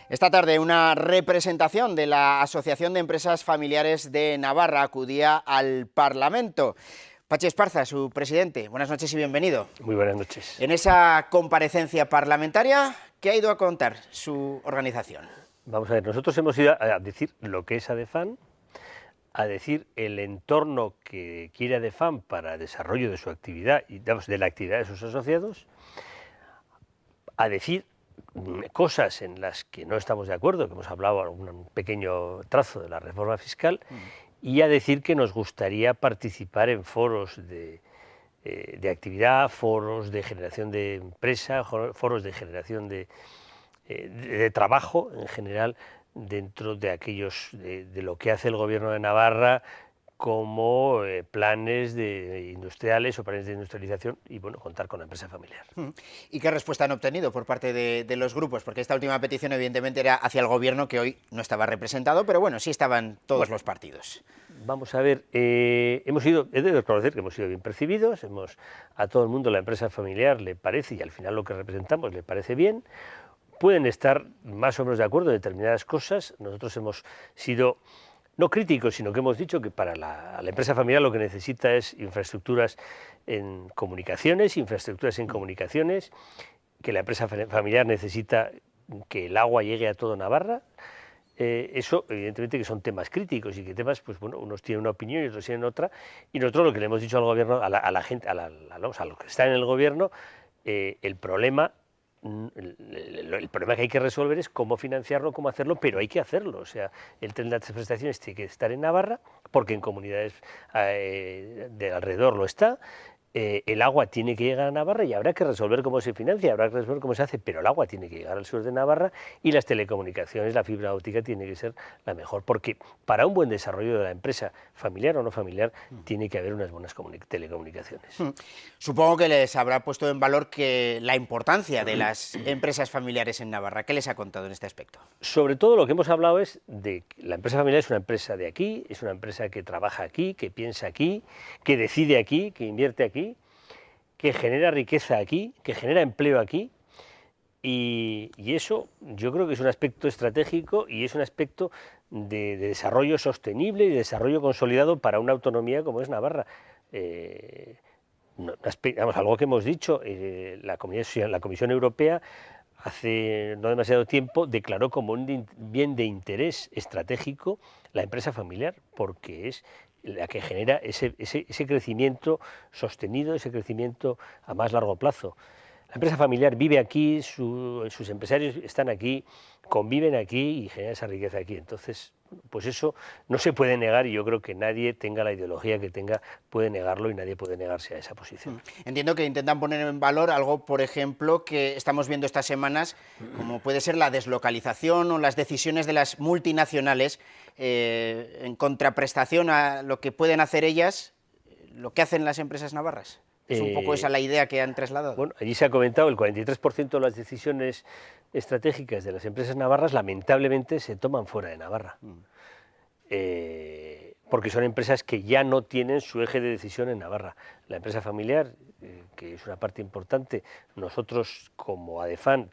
Esta tarde una representación de la Asociación de Empresas Familiares de Navarra acudía al Parlamento. Patxi Esparza, su presidente, buenas noches y bienvenido. Muy buenas noches. En esa comparecencia parlamentaria, ¿qué ha ido a contar su organización? Vamos a ver, nosotros hemos ido a decir lo que es ADEFAN, a decir el entorno que quiere ADEFAN para el desarrollo de su actividad y de la actividad de sus asociados, a decir cosas en las que no estamos de acuerdo, que hemos hablado un pequeño trazo de la reforma fiscal, y a decir que nos gustaría participar en foros de actividad, foros de generación de empresa, foros de generación de trabajo en general dentro de aquellos de lo que hace el Gobierno de Navarra como planes industriales o planes de industrialización y bueno, contar con la empresa familiar. ¿Y qué respuesta han obtenido por parte de los grupos? Porque esta última petición evidentemente era hacia el Gobierno, que hoy no estaba representado, pero bueno, sí estaban todos los partidos. Vamos a ver, he de reconocer que hemos sido bien percibidos, a todo el mundo la empresa familiar le parece, y al final lo que representamos le parece bien. Pueden estar más o menos de acuerdo en determinadas cosas. Nosotros hemos sido no críticos, sino que hemos dicho que para la empresa familiar lo que necesita es infraestructuras en comunicaciones, que la empresa familiar necesita que el agua llegue a todo Navarra. Eso, evidentemente, que son temas críticos y que temas, pues bueno, unos tienen una opinión y otros tienen otra. Y nosotros lo que le hemos dicho al gobierno, a la gente, a los que están en el gobierno, el problema que hay que resolver es cómo financiarlo, cómo hacerlo, pero hay que hacerlo. O sea, el tren de altas prestaciones tiene que estar en Navarra, porque en comunidades de alrededor lo está. El agua tiene que llegar a Navarra y habrá que resolver cómo se financia, habrá que resolver cómo se hace, pero el agua tiene que llegar al sur de Navarra y las telecomunicaciones, la fibra óptica tiene que ser la mejor, porque para un buen desarrollo de la empresa, familiar o no familiar, tiene que haber unas buenas telecomunicaciones. Supongo que les habrá puesto en valor la importancia de las empresas familiares en Navarra. ¿Qué les ha contado en este aspecto? Sobre todo lo que hemos hablado es de que la empresa familiar es una empresa de aquí, es una empresa que trabaja aquí, que piensa aquí, que decide aquí, que invierte aquí, que genera riqueza aquí, que genera empleo aquí, y eso yo creo que es un aspecto estratégico y es un aspecto de desarrollo sostenible y de desarrollo consolidado para una autonomía como es Navarra. Algo que hemos dicho, la Comisión Europea hace no demasiado tiempo declaró como un bien de interés estratégico la empresa familiar, porque es la que genera ese crecimiento sostenido, ese crecimiento a más largo plazo. La empresa familiar vive aquí, sus empresarios están aquí, conviven aquí y generan esa riqueza aquí. Entonces, pues eso no se puede negar y yo creo que nadie, tenga la ideología que tenga, puede negarlo y nadie puede negarse a esa posición. Entiendo que intentan poner en valor algo, por ejemplo, que estamos viendo estas semanas, como puede ser la deslocalización o las decisiones de las multinacionales en contraprestación a lo que pueden hacer ellas, lo que hacen las empresas navarras. ¿Es un poco esa la idea que han trasladado? Bueno, allí se ha comentado el 43% de las decisiones estratégicas de las empresas navarras lamentablemente se toman fuera de Navarra. Porque son empresas que ya no tienen su eje de decisión en Navarra. La empresa familiar, que es una parte importante, nosotros como ADEFAN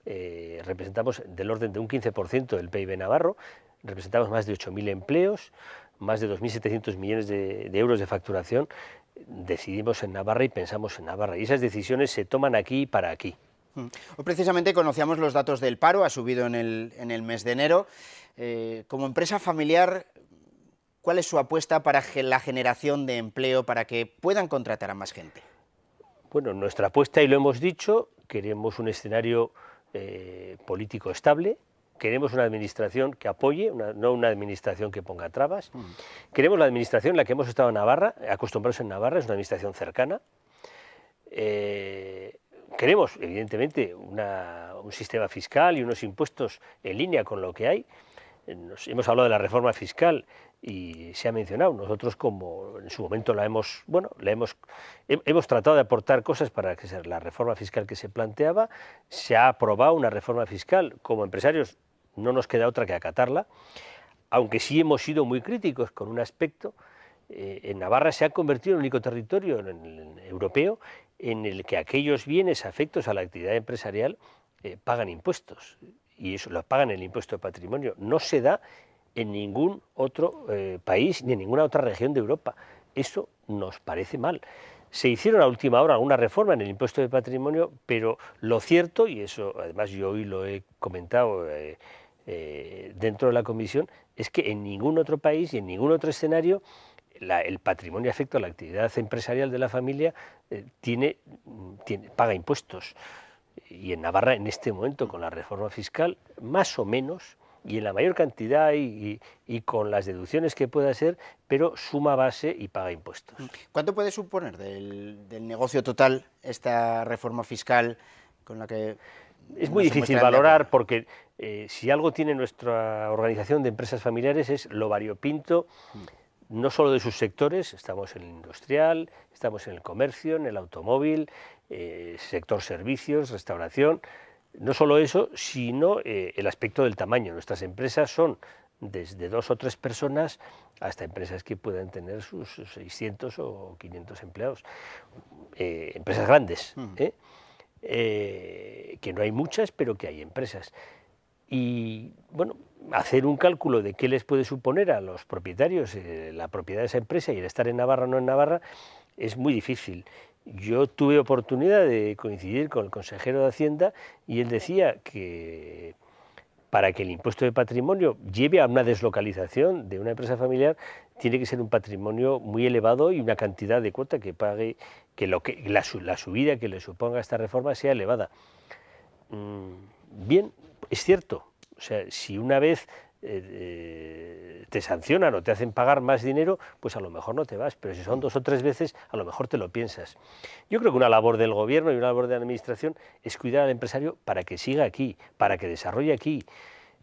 representamos del orden de un 15% del PIB navarro, representamos más de 8.000 empleos, más de 2.700 millones de euros de facturación. Decidimos en Navarra y pensamos en Navarra, y esas decisiones se toman aquí y para aquí. Hoy precisamente conocíamos los datos del paro, ha subido en el mes de enero. Como empresa familiar, ¿cuál es su apuesta para la generación de empleo, para que puedan contratar a más gente? Bueno, nuestra apuesta, y lo hemos dicho, queremos un escenario político estable. Queremos una administración que apoye, no una administración que ponga trabas. Queremos la administración en la que hemos estado en Navarra, acostumbrados en Navarra, es una administración cercana. Queremos, evidentemente, un sistema fiscal y unos impuestos en línea con lo que hay. Hemos hablado de la reforma fiscal y se ha mencionado. Nosotros, como en su momento hemos tratado de aportar cosas para que sea la reforma fiscal que se planteaba. Se ha aprobado una reforma fiscal. Como empresarios no nos queda otra que acatarla, aunque sí hemos sido muy críticos con un aspecto. En Navarra se ha convertido en el único territorio europeo en el que aquellos bienes afectos a la actividad empresarial pagan impuestos. y eso lo pagan el impuesto de patrimonio. No se da en ningún otro país ni en ninguna otra región de Europa. Eso nos parece mal. Se hicieron a última hora alguna reforma en el impuesto de patrimonio, pero lo cierto, y eso además yo hoy lo he comentado dentro de la comisión, es que en ningún otro país y en ningún otro escenario el patrimonio afecto a la actividad empresarial de la familia paga impuestos. Y en Navarra, en este momento, con la reforma fiscal, más o menos, y en la mayor cantidad y con las deducciones que pueda ser, pero suma base y paga impuestos. ¿Cuánto puede suponer del negocio total esta reforma fiscal con la que... Es muy difícil valorar porque si algo tiene nuestra organización de empresas familiares es lo variopinto, no solo de sus sectores, estamos en el industrial, estamos en el comercio, en el automóvil, sector servicios, restauración. No solo eso, sino el aspecto del tamaño. Nuestras empresas son desde 2 o 3 personas hasta empresas que puedan tener sus 600 o 500 empleados. Empresas grandes, que no hay muchas, pero que hay empresas. Y bueno, hacer un cálculo de qué les puede suponer a los propietarios la propiedad de esa empresa y el estar en Navarra o no en Navarra es muy difícil. Yo tuve oportunidad de coincidir con el consejero de Hacienda y él decía que para que el impuesto de patrimonio lleve a una deslocalización de una empresa familiar tiene que ser un patrimonio muy elevado y una cantidad de cuota que pague, que la subida que le suponga esta reforma sea elevada. Bien, es cierto, o sea, si una vez te sancionan o te hacen pagar más dinero, pues a lo mejor no te vas, pero si son 2 o 3 veces, a lo mejor te lo piensas. Yo creo que una labor del gobierno y una labor de la administración es cuidar al empresario para que siga aquí, para que desarrolle aquí.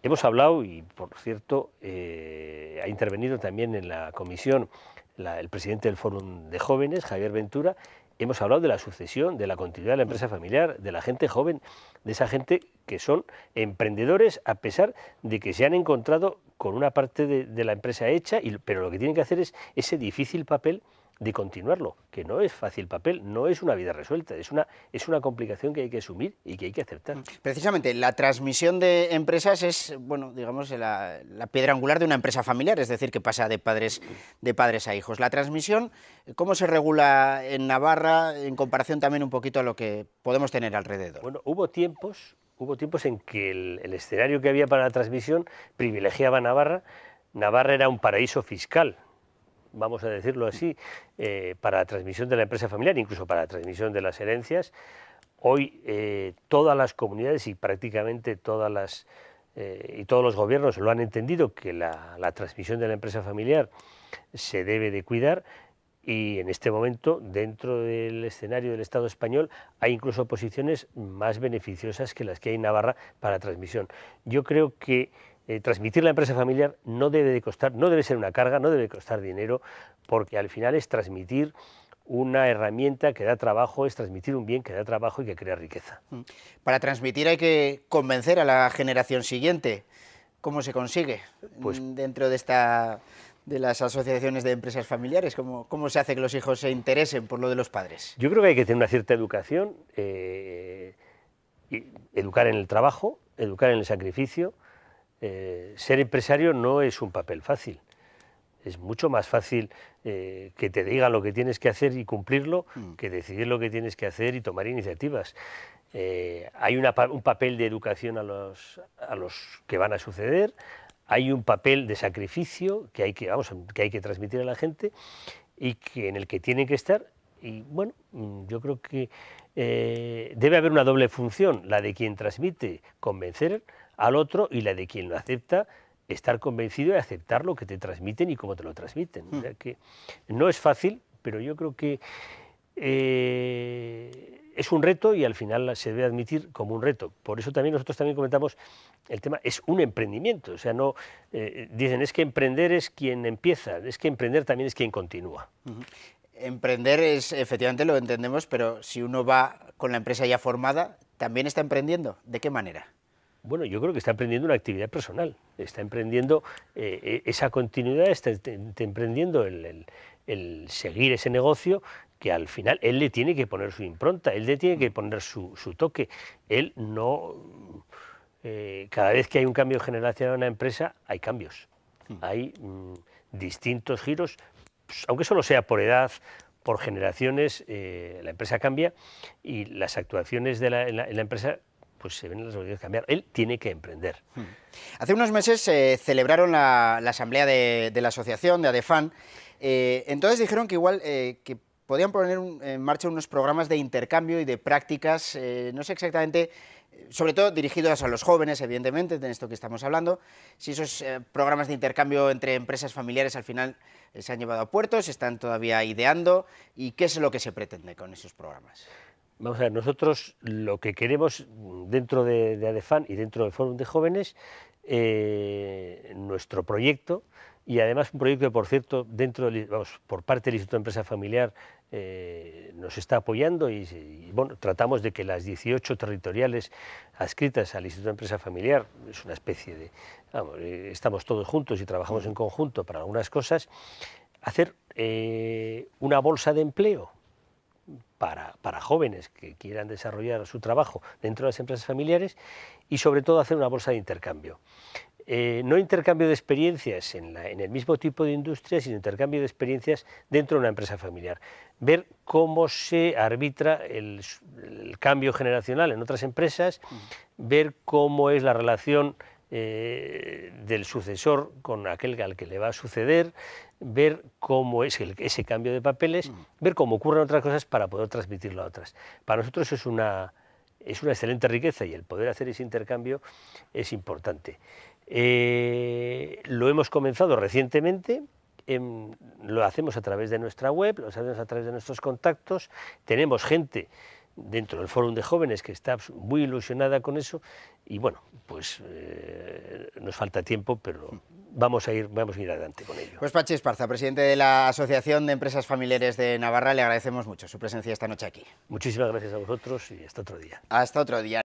Hemos hablado, y por cierto, ha intervenido también en la comisión el presidente del Fórum de Jóvenes, Javier Ventura. Hemos hablado de la sucesión, de la continuidad de la empresa familiar, de la gente joven, de esa gente que son emprendedores a pesar de que se han encontrado con una parte de la empresa hecha, pero lo que tienen que hacer es ese difícil papel de continuarlo, que no es fácil papel, no es una vida resuelta, es una complicación que hay que asumir y que hay que aceptar. Precisamente, la transmisión de empresas es, bueno, digamos, la piedra angular de una empresa familiar, es decir, que pasa de padres a hijos. La transmisión, ¿cómo se regula en Navarra en comparación también un poquito a lo que podemos tener alrededor? Bueno, hubo tiempos en que el escenario que había para la transmisión privilegiaba a Navarra. Navarra era un paraíso fiscal, vamos a decirlo así, para la transmisión de la empresa familiar, incluso para la transmisión de las herencias. Hoy todas las comunidades y prácticamente todos los gobiernos lo han entendido, que la transmisión de la empresa familiar se debe de cuidar, y en este momento, dentro del escenario del Estado español, hay incluso posiciones más beneficiosas que las que hay en Navarra para la transmisión. Yo creo que transmitir la empresa familiar no debe ser una carga, no debe costar dinero, porque al final es transmitir una herramienta que da trabajo, es transmitir un bien que da trabajo y que crea riqueza. Para transmitir hay que convencer a la generación siguiente. ¿Cómo se consigue dentro de las asociaciones de empresas familiares? ¿Cómo se hace que los hijos se interesen por lo de los padres? Yo creo que hay que tener una cierta educación, educar en el trabajo, educar en el sacrificio. Ser empresario no es un papel fácil. Es mucho más fácil que te digan lo que tienes que hacer y cumplirlo que decidir lo que tienes que hacer y tomar iniciativas. Hay un papel de educación a los que van a suceder, hay un papel de sacrificio que hay que transmitir a la gente y en el que tienen que estar. Y bueno, yo creo que debe haber una doble función, la de quien transmite, convencer al otro, y la de quien lo acepta, estar convencido y aceptar lo que te transmiten y cómo te lo transmiten. O sea que no es fácil, pero yo creo que es un reto y al final se debe admitir como un reto. Por eso también nosotros también comentamos el tema, es un emprendimiento. O sea, no dicen es que emprender es quien empieza, es que emprender también es quien continúa. Emprender es, efectivamente lo entendemos, pero si uno va con la empresa ya formada, ¿también está emprendiendo? ¿De qué manera? Bueno, yo creo que está emprendiendo una actividad personal, está emprendiendo esa continuidad, está emprendiendo el seguir ese negocio, que al final él le tiene que poner su impronta, él le tiene que poner su toque. Él no cada vez que hay un cambio generacional en una empresa, hay cambios. Hay distintos giros, pues, aunque solo sea por edad, por generaciones, la empresa cambia y las actuaciones en la empresa pues se ven en las obligaciones de cambiar. Él tiene que emprender. Hace unos meses celebraron la asamblea de la asociación, de ADEFAN. Entonces dijeron que igual que podían poner en marcha unos programas de intercambio y de prácticas, no sé exactamente, sobre todo dirigidos a los jóvenes, evidentemente, de esto que estamos hablando, si esos programas de intercambio entre empresas familiares al final se han llevado a puerto, se están todavía ideando, y qué es lo que se pretende con esos programas. Vamos a ver, nosotros lo que queremos dentro de ADEFAN y dentro del Fórum de Jóvenes, nuestro proyecto, y además un proyecto que, por cierto, por parte del Instituto de Empresa Familiar nos está apoyando y bueno, tratamos de que las 18 territoriales adscritas al Instituto de Empresa Familiar, es una especie de, vamos, estamos todos juntos y trabajamos en conjunto para algunas cosas, hacer una bolsa de empleo para jóvenes que quieran desarrollar su trabajo dentro de las empresas familiares y sobre todo hacer una bolsa de intercambio. No intercambio de experiencias en el mismo tipo de industria, sino intercambio de experiencias dentro de una empresa familiar. Ver cómo se arbitra el cambio generacional en otras empresas, ver cómo es la relación del sucesor con aquel al que le va a suceder, ver cómo es ese cambio de papeles, ver cómo ocurren otras cosas para poder transmitirlo a otras. Para nosotros es una excelente riqueza y el poder hacer ese intercambio es importante. Lo hemos comenzado recientemente, lo hacemos a través de nuestra web, lo hacemos a través de nuestros contactos, tenemos gente dentro del Fórum de Jóvenes que está muy ilusionada con eso y bueno, pues nos falta tiempo, pero vamos a ir adelante con ello. Pues Patxi Esparza, presidente de la Asociación de Empresas Familiares de Navarra, le agradecemos mucho su presencia esta noche aquí. Muchísimas gracias a vosotros y hasta otro día. Hasta otro día.